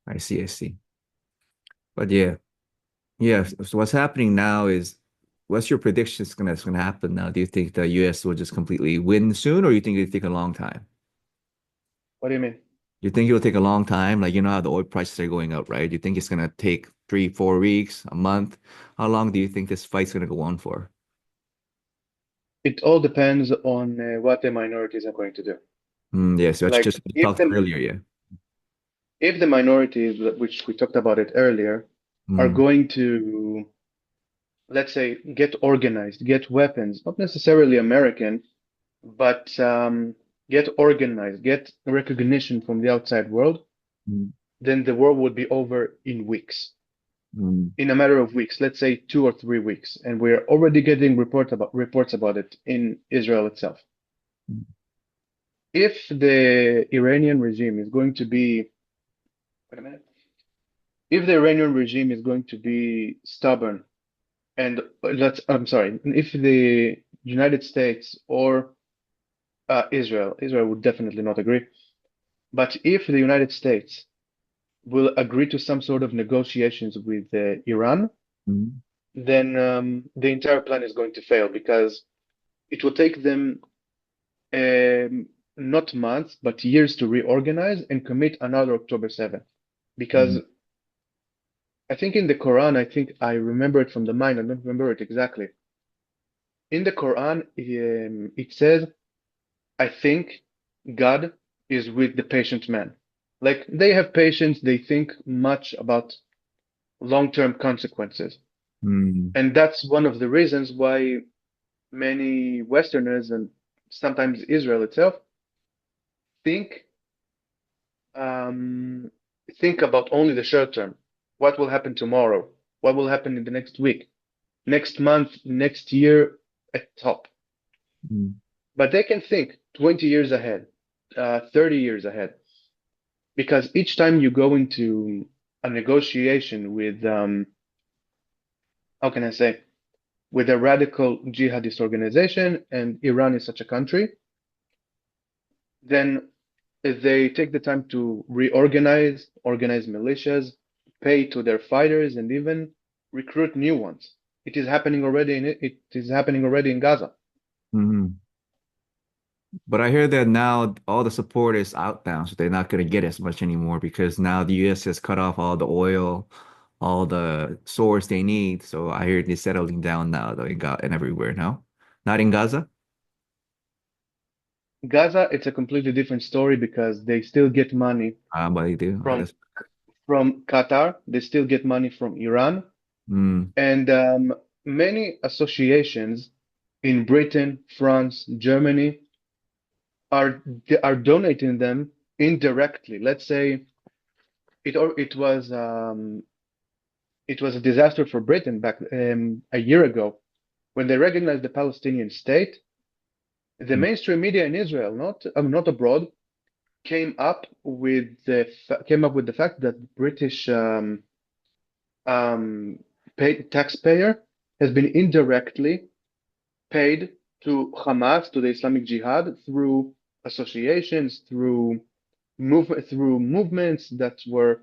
I see, I see. But yeah. So what's happening now is, what's your prediction is gonna happen now? Do you think the US will just completely win soon, or you think it'll take a long time? What do you mean? You think it'll take a long time? Like, you know how the oil prices are going up, right? You think it's gonna take 3, 4 weeks, a month? How long do you think this fight's gonna go on for? It all depends on what the minorities are going to do. Yeah, so that's Like just what we talked earlier, yeah. if the minorities, which we talked about it earlier, are Mm, going to, let's say, get organized, get weapons, not necessarily American, but get organized, get recognition from the outside world, mm, then the war would be over in weeks, mm, in a matter of weeks, let's say 2 or 3 weeks, and we're already getting reports about it in Israel itself. mm, If the Iranian regime is going to be, wait a minute, if the Iranian regime is going to be stubborn and I'm sorry, if the United States or Israel would definitely not agree, but if the United States will agree to some sort of negotiations with Iran, mm, then the entire plan is going to fail because it will take them not months, but years to reorganize and commit another October 7th. Because mm, I think in the Quran, I think I remember it from the mind, I don't remember it exactly. In the Quran, it says, I think God is with the patient man. Like they have patience, they think much about long-term consequences. mm, And that's one of the reasons why many Westerners and sometimes Israel itself think um, think about only the short term. What will happen tomorrow? What will happen in the next week, next month, next year at top? mm. But they can think 20 years ahead, 30 years ahead, because each time you go into a negotiation with, how can I say, with a radical jihadist organization, and Iran is such a country, then they take the time to reorganize, organize militias, pay to their fighters, and even recruit new ones. It is happening already in Gaza. Mhm. But I hear that now all the support is out now, so they're not going to get as much anymore because now the US has cut off all the oil, all the source they need. So I hear they're settling down now, though, in Ga and everywhere now. Not in Gaza? Gaza, it's a completely different story because they still get money But they do. from Qatar, they still get money from Iran, Mm, and many associations in Britain, France, Germany are are donating them indirectly. Let's say it was a disaster for Britain back a year ago when they recognized the Palestinian state. The mm, mainstream media in Israel, not abroad, came up with the fact that British um, taxpayer has been indirectly paid to Hamas, to the Islamic Jihad, through associations, through movements that were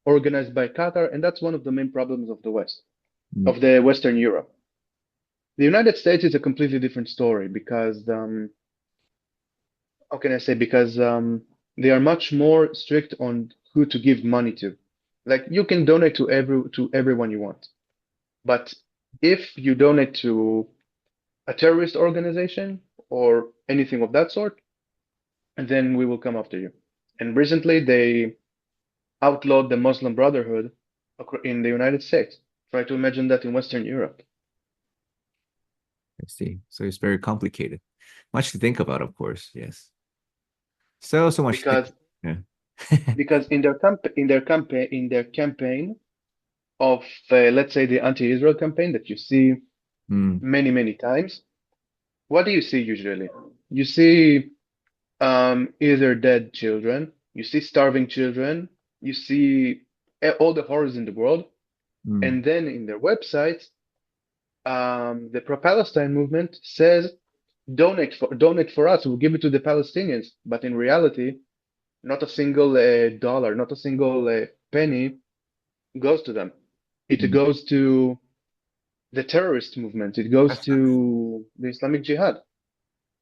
organized by Qatar, and that's one of the main problems of the West, mm, of the Western Europe. The United States is a completely different story because, how can I say, because they are much more strict on who to give money to. Like you can donate to everyone you want, but if you donate to a terrorist organization or anything of that sort, then we will come after you. And recently, they outlawed the Muslim Brotherhood in the United States. Try to imagine that in Western Europe. I see. So it's very complicated. Much to think about, of course. Yes. So much to think. Because Yeah. in their campaign of let's say the anti-Israel campaign that you see Mm, many times, what do you see usually? You see either dead children, you see starving children, you see all the horrors in the world, mm, and then in their website, the pro-Palestine movement says donate for us, we'll give it to the Palestinians. But in reality, not a single dollar, not a single penny goes to them. It Mm. goes to the terrorist movement. It goes to the Islamic Jihad.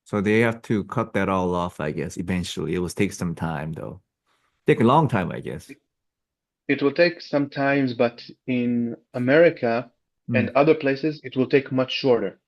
So they have to cut that all off, I guess, eventually. It will take some time, though. Take a long time, I guess. It will take some time, but in America and Mm. other places, it will take much shorter.